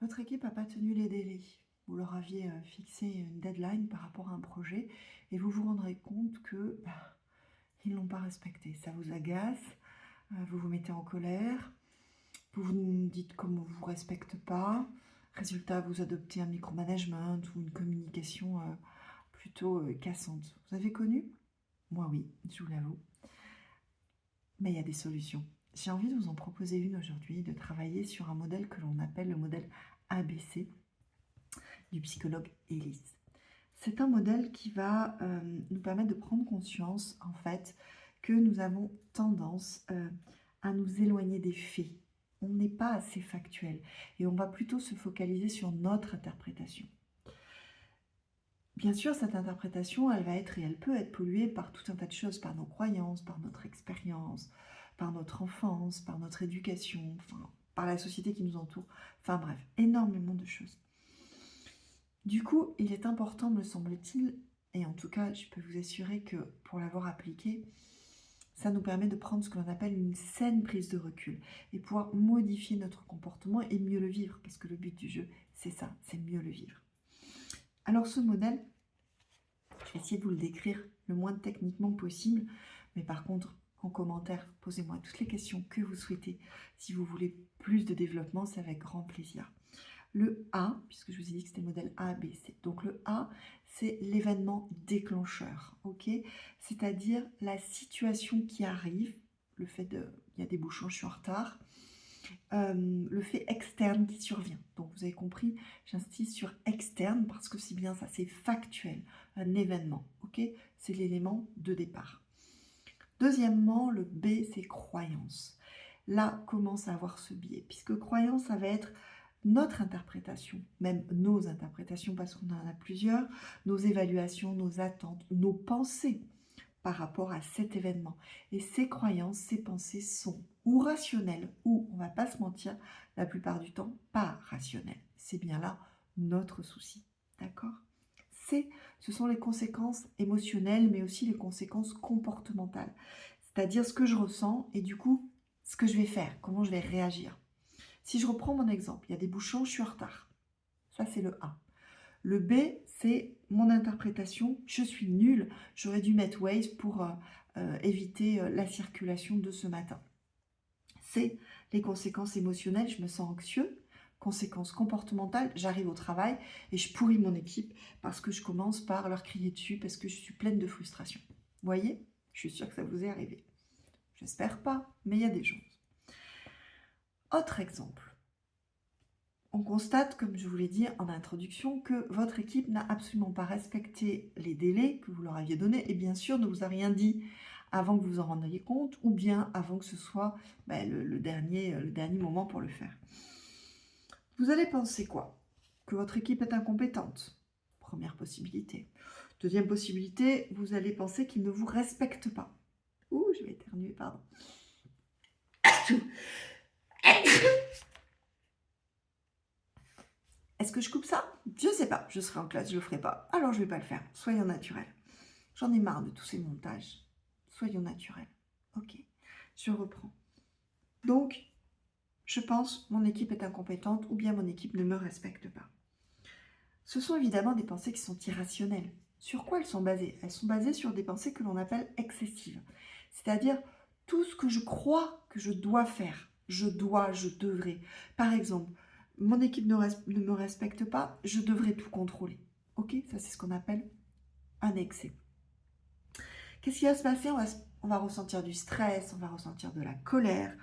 Votre équipe n'a pas tenu les délais. Vous leur aviez fixé une deadline par rapport à un projet et vous vous rendrez compte que ils ne l'ont pas respecté. Ça vous agace, vous vous mettez en colère, vous vous dites comme on ne vous respecte pas. Résultat, vous adoptez un micromanagement ou une communication plutôt cassante. Vous avez connu? Moi oui, je vous l'avoue. Mais il y a des solutions. J'ai envie de vous en proposer une aujourd'hui, de travailler sur un modèle que l'on appelle le modèle ABC du psychologue Ellis. C'est un modèle qui va nous permettre de prendre conscience, en fait, que nous avons tendance à nous éloigner des faits. On n'est pas assez factuel et on va plutôt se focaliser sur notre interprétation. Bien sûr, cette interprétation, elle va être et elle peut être polluée par tout un tas de choses, par nos croyances, par notre expérience, par notre enfance, par notre éducation, enfin, par la société qui nous entoure. Enfin bref, énormément de choses. Du coup, il est important, me semble-t-il, et en tout cas, je peux vous assurer que pour l'avoir appliqué, ça nous permet de prendre ce que l'on appelle une saine prise de recul et pouvoir modifier notre comportement et mieux le vivre, parce que le but du jeu, c'est ça, c'est mieux le vivre. Alors ce modèle, je vais essayer de vous le décrire le moins techniquement possible, mais par contre, en commentaire, posez-moi toutes les questions que vous souhaitez. Si vous voulez plus de développement, c'est avec grand plaisir. Le A, puisque je vous ai dit que c'était le modèle A, B, C. Donc le A, c'est l'événement déclencheur, ok? C'est-à-dire la situation qui arrive, le fait de, il y a des bouchons, je suis en retard, le fait externe qui survient. Donc vous avez compris, j'insiste sur externe parce que c'est bien ça, c'est factuel, un événement, ok? C'est l'élément de départ. Deuxièmement, le B, c'est croyance. Là, commence à avoir ce biais, puisque croyance, ça va être notre interprétation, même nos interprétations, parce qu'on en a plusieurs, nos évaluations, nos attentes, nos pensées par rapport à cet événement. Et ces croyances, ces pensées sont ou rationnelles, ou, on ne va pas se mentir, la plupart du temps, pas rationnelles. C'est bien là notre souci. D'accord? Ce sont les conséquences émotionnelles, mais aussi les conséquences comportementales. C'est-à-dire ce que je ressens et du coup, ce que je vais faire, comment je vais réagir. Si je reprends mon exemple, il y a des bouchons, je suis en retard. Ça, c'est le A. Le B, c'est mon interprétation. Je suis nulle. J'aurais dû mettre Waze pour éviter la circulation de ce matin. C'est les conséquences émotionnelles. Je me sens anxieux. Conséquences comportementales, j'arrive au travail et je pourris mon équipe parce que je commence par leur crier dessus parce que je suis pleine de frustration. Vous voyez? Je suis sûre que ça vous est arrivé. J'espère pas, mais il y a des gens. Autre exemple. On constate, comme je vous l'ai dit en introduction, que votre équipe n'a absolument pas respecté les délais que vous leur aviez donnés et bien sûr ne vous a rien dit avant que vous vous en rendiez compte ou bien avant que ce soit le dernier moment pour le faire. Vous allez penser quoi? Que votre équipe est incompétente. Première possibilité. Deuxième possibilité, vous allez penser qu'ils ne vous respectent pas. Ouh, je vais éternuer, pardon. Est-ce que je coupe ça? Je ne sais pas, je serai en classe, je ne le ferai pas. Alors je ne vais pas le faire, soyons naturels. J'en ai marre de tous ces montages. Soyons naturels. Ok, je reprends. Donc, je pense mon équipe est incompétente ou bien mon équipe ne me respecte pas. Ce sont évidemment des pensées qui sont irrationnelles. Sur quoi elles sont basées? Elles sont basées sur des pensées que l'on appelle excessives. C'est-à-dire tout ce que je crois que je dois faire. Je dois, je devrais. Par exemple, mon équipe ne me respecte pas, je devrais tout contrôler. Ok, ça c'est ce qu'on appelle un excès. Qu'est-ce qui va se passer? On va ressentir du stress, on va ressentir de la colère,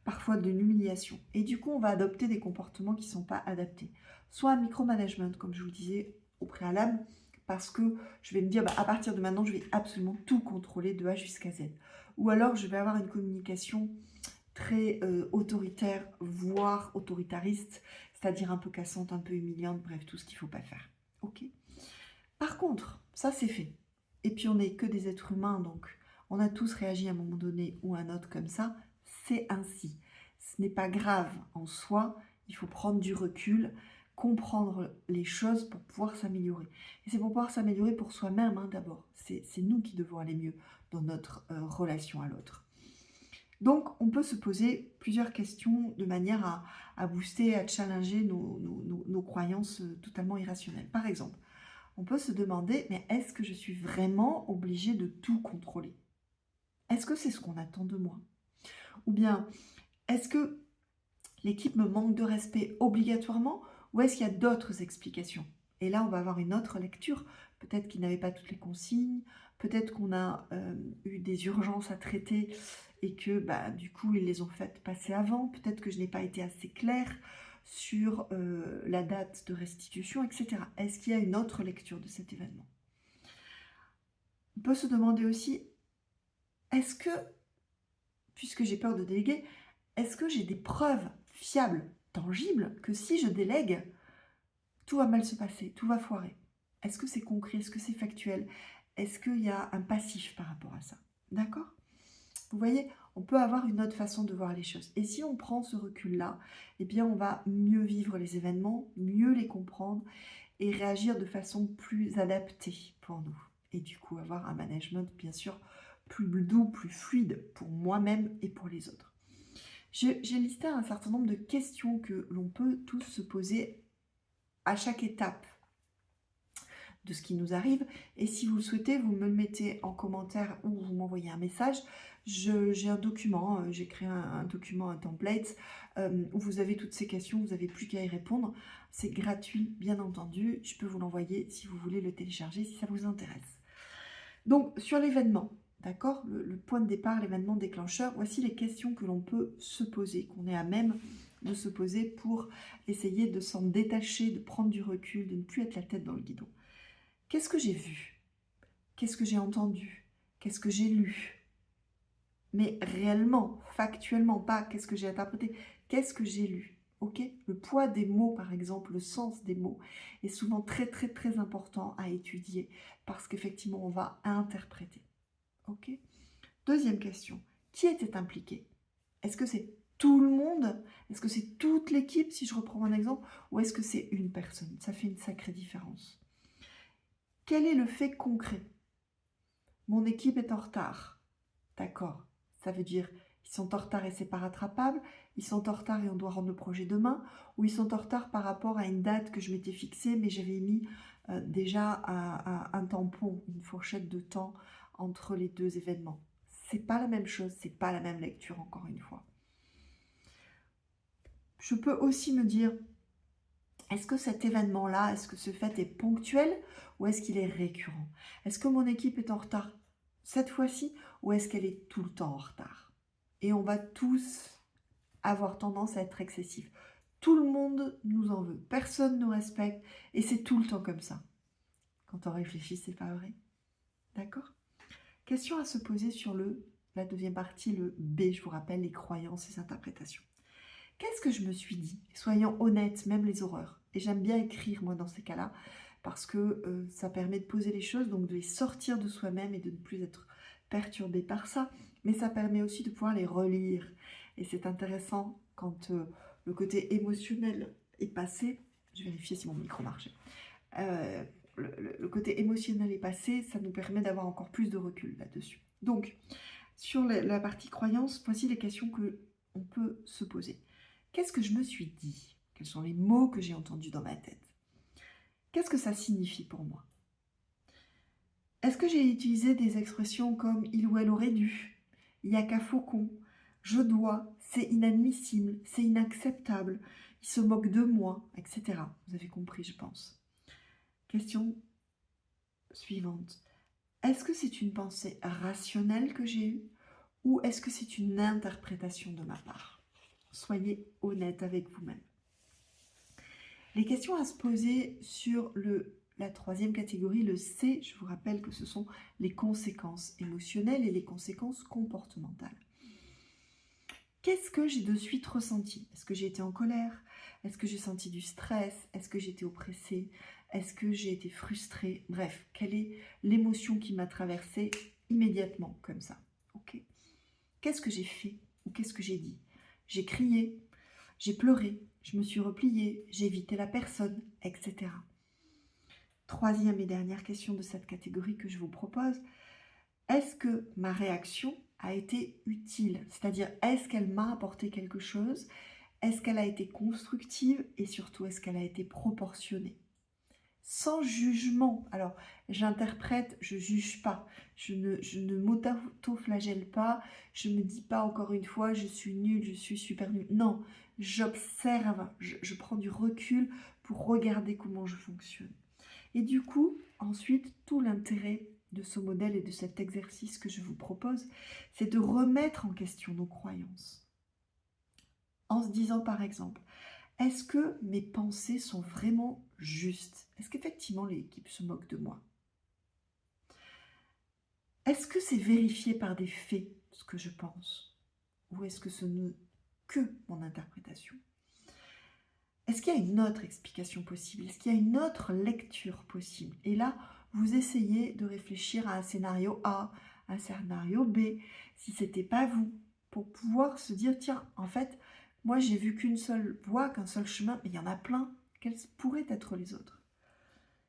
parfois de l'humiliation. Et du coup, on va adopter des comportements qui ne sont pas adaptés. Soit un micromanagement, comme je vous le disais au préalable, parce que je vais me dire, à partir de maintenant, je vais absolument tout contrôler de A jusqu'à Z. Ou alors, je vais avoir une communication très autoritaire, voire autoritariste, c'est-à-dire un peu cassante, un peu humiliante, bref, tout ce qu'il ne faut pas faire. Ok. Par contre, ça c'est fait. Et puis on n'est que des êtres humains, donc on a tous réagi à un moment donné ou à un autre comme ça. C'est ainsi. Ce n'est pas grave en soi, il faut prendre du recul, comprendre les choses pour pouvoir s'améliorer. Et c'est pour pouvoir s'améliorer pour soi-même d'abord. C'est nous qui devons aller mieux dans notre relation à l'autre. Donc, on peut se poser plusieurs questions de manière à booster, à challenger nos croyances totalement irrationnelles. Par exemple, on peut se demander, mais est-ce que je suis vraiment obligée de tout contrôler? Est-ce que c'est ce qu'on attend de moi? Ou bien, est-ce que l'équipe me manque de respect obligatoirement ou est-ce qu'il y a d'autres explications? Et là, on va avoir une autre lecture. Peut-être qu'ils n'avaient pas toutes les consignes, peut-être qu'on a eu des urgences à traiter et que bah, du coup, ils les ont faites passer avant. Peut-être que je n'ai pas été assez claire sur la date de restitution, etc. Est-ce qu'il y a une autre lecture de cet événement? On peut se demander aussi, est-ce que, puisque j'ai peur de déléguer, est-ce que j'ai des preuves fiables, tangibles, que si je délègue, tout va mal se passer, tout va foirer? Est-ce que c'est concret? Est-ce que c'est factuel? Est-ce qu'il y a un passif par rapport à ça? D'accord? Vous voyez, on peut avoir une autre façon de voir les choses. Et si on prend ce recul-là, eh bien, on va mieux vivre les événements, mieux les comprendre et réagir de façon plus adaptée pour nous. Et du coup, avoir un management, bien sûr, plus doux, plus fluide pour moi-même et pour les autres. J'ai listé un certain nombre de questions que l'on peut tous se poser à chaque étape de ce qui nous arrive. Et si vous le souhaitez, vous me le mettez en commentaire ou vous m'envoyez un message. J'ai un document, j'ai créé un document, un template, où vous avez toutes ces questions, vous n'avez plus qu'à y répondre. C'est gratuit, bien entendu. Je peux vous l'envoyer si vous voulez le télécharger, si ça vous intéresse. Donc, sur l'événement, d'accord, le point de départ, l'événement déclencheur, voici les questions que l'on peut se poser, qu'on est à même de se poser pour essayer de s'en détacher, de prendre du recul, de ne plus être la tête dans le guidon. Qu'est-ce que j'ai vu? Qu'est-ce que j'ai entendu? Qu'est-ce que j'ai lu? Mais réellement, factuellement, pas qu'est-ce que j'ai interprété, qu'est-ce que j'ai lu? Ok? Le poids des mots, par exemple, le sens des mots, est souvent très très très important à étudier parce qu'effectivement, on va interpréter. Ok? Deuxième question, qui était impliqué? Est-ce que c'est tout le monde? Est-ce que c'est toute l'équipe, si je reprends mon exemple? Ou est-ce que c'est une personne? Ça fait une sacrée différence. Quel est le fait concret? Mon équipe est en retard. D'accord. Ça veut dire ils sont en retard et c'est pas rattrapable, ils sont en retard et on doit rendre le projet demain, ou ils sont en retard par rapport à une date que je m'étais fixée, mais j'avais mis déjà un tampon, une fourchette de temps entre les deux événements. C'est pas la même chose, c'est pas la même lecture encore une fois. Je peux aussi me dire, est-ce que cet événement-là, est-ce que ce fait est ponctuel ou est-ce qu'il est récurrent? Est-ce que mon équipe est en retard cette fois-ci ou est-ce qu'elle est tout le temps en retard? Et on va tous avoir tendance à être excessif. Tout le monde nous en veut, personne ne nous respecte et c'est tout le temps comme ça. Quand on réfléchit, c'est pas vrai. D'accord? Question à se poser sur la deuxième partie, le B, je vous rappelle, les croyances et les interprétations. Qu'est-ce que je me suis dit? Soyons honnêtes, même les horreurs. Et j'aime bien écrire, moi, dans ces cas-là, parce que ça permet de poser les choses, donc de les sortir de soi-même et de ne plus être perturbé par ça. Mais ça permet aussi de pouvoir les relire. Et c'est intéressant quand le côté émotionnel est passé. Je vais vérifier si mon micro marche. Le côté émotionnel est passé, ça nous permet d'avoir encore plus de recul là-dessus. Donc, sur la partie croyance, voici les questions que on peut se poser. Qu'est-ce que je me suis dit? Quels sont les mots que j'ai entendus dans ma tête? Qu'est-ce que ça signifie pour moi? Est-ce que j'ai utilisé des expressions comme il ou elle aurait dû, il n'y a qu'à faucon, je dois, c'est inadmissible, c'est inacceptable, il se moque de moi, etc. Vous avez compris, je pense. Question suivante. Est-ce que c'est une pensée rationnelle que j'ai eue ou est-ce que c'est une interprétation de ma part? Soyez honnête avec vous-même. Les questions à se poser sur la troisième catégorie, le C, je vous rappelle que ce sont les conséquences émotionnelles et les conséquences comportementales. Qu'est-ce que j'ai de suite ressenti? Est-ce que j'ai été en colère? Est-ce que j'ai senti du stress? Est-ce que j'ai été oppressée? Est-ce que j'ai été frustrée? Bref, quelle est l'émotion qui m'a traversée immédiatement comme ça? Ok. Qu'est-ce que j'ai fait ou qu'est-ce que j'ai dit? J'ai crié, j'ai pleuré, je me suis repliée, j'ai évité la personne, etc. Troisième et dernière question de cette catégorie que je vous propose. Est-ce que ma réaction a été utile? C'est-à-dire, est-ce qu'elle m'a apporté quelque chose? Est-ce qu'elle a été constructive? Et surtout, est-ce qu'elle a été proportionnée? Sans jugement. Alors, j'interprète, je juge pas. Je ne m'auto-flagelle pas. Je me dis pas encore une fois, je suis nulle, je suis super nulle. Non, j'observe, je prends du recul pour regarder comment je fonctionne. Et du coup, ensuite, tout l'intérêt de ce modèle et de cet exercice que je vous propose, c'est de remettre en question nos croyances. En se disant par exemple, est-ce que mes pensées sont vraiment justes? Est-ce qu'effectivement l'équipe se moque de moi? Est-ce que c'est vérifié par des faits, ce que je pense? Ou est-ce que ce n'est que mon interprétation? Est-ce qu'il y a une autre explication possible? Est-ce qu'il y a une autre lecture possible? Et là, vous essayez de réfléchir à un scénario A, un scénario B, si ce n'était pas vous, pour pouvoir se dire, tiens, en fait, moi j'ai vu qu'une seule voie, qu'un seul chemin, mais il y en a plein. Quels pourraient être les autres?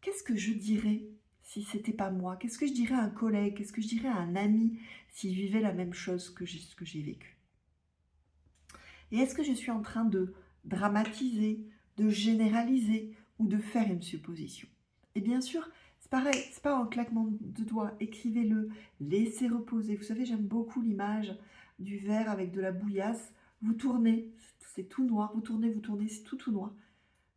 Qu'est-ce que je dirais si c'était pas moi? Qu'est-ce que je dirais à un collègue? Qu'est-ce que je dirais à un ami s'il vivait la même chose que j'ai vécu? Et est-ce que je suis en train de dramatiser, de généraliser ou de faire une supposition? Et bien sûr, c'est pareil, c'est pas un claquement de doigts, écrivez-le, laissez reposer. Vous savez, j'aime beaucoup l'image du verre avec de la bouillasse. Vous tournez, c'est tout noir, vous tournez, c'est tout noir.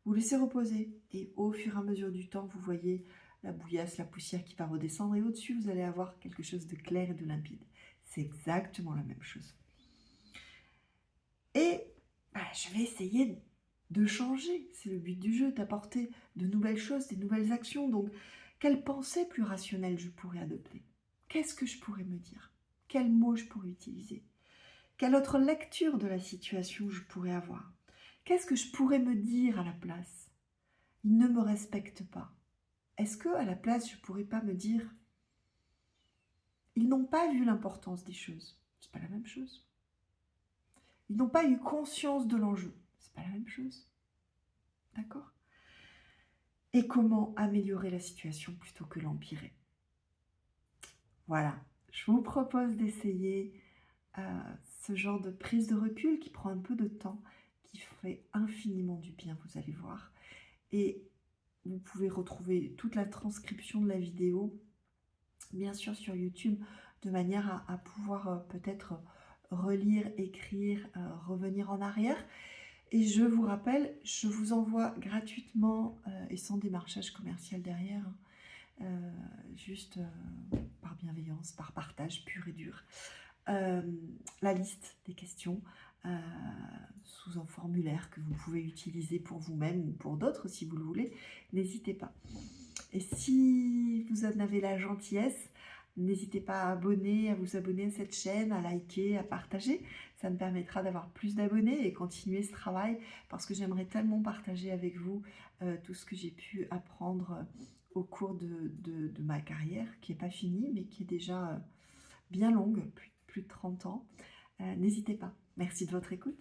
Vous laissez reposer et au fur et à mesure du temps, vous voyez la bouillasse, la poussière qui va redescendre et au-dessus, vous allez avoir quelque chose de clair et de limpide. C'est exactement la même chose. Et je vais essayer de changer. C'est le but du jeu, d'apporter de nouvelles choses, des nouvelles actions. Donc, quelle pensée plus rationnelle je pourrais adopter? Qu'est-ce que je pourrais me dire? Quels mots je pourrais utiliser? Quelle autre lecture de la situation je pourrais avoir? Qu'est-ce que je pourrais me dire à la place? Ils ne me respectent pas. Est-ce que à la place, je pourrais pas me dire ils n'ont pas vu l'importance des choses? C'est pas la même chose. Ils n'ont pas eu conscience de l'enjeu. C'est pas la même chose. D'accord? Et comment améliorer la situation plutôt que l'empirer? Voilà, je vous propose d'essayer ce genre de prise de recul qui prend un peu de temps, qui fait infiniment du bien, vous allez voir. Et vous pouvez retrouver toute la transcription de la vidéo, bien sûr sur YouTube, de manière à pouvoir peut-être relire, écrire, revenir en arrière. Et je vous rappelle, je vous envoie gratuitement et sans démarchage commercial derrière, juste par bienveillance, par partage pur et dur, la liste des questions sous un formulaire que vous pouvez utiliser pour vous-même ou pour d'autres si vous le voulez. N'hésitez pas. Et si vous en avez la gentillesse, n'hésitez pas à vous abonner à cette chaîne, à liker, à partager. Ça me permettra d'avoir plus d'abonnés et continuer ce travail parce que j'aimerais tellement partager avec vous tout ce que j'ai pu apprendre au cours de ma carrière, qui n'est pas finie, mais qui est déjà bien longue, plus de 30 ans. N'hésitez pas. Merci de votre écoute.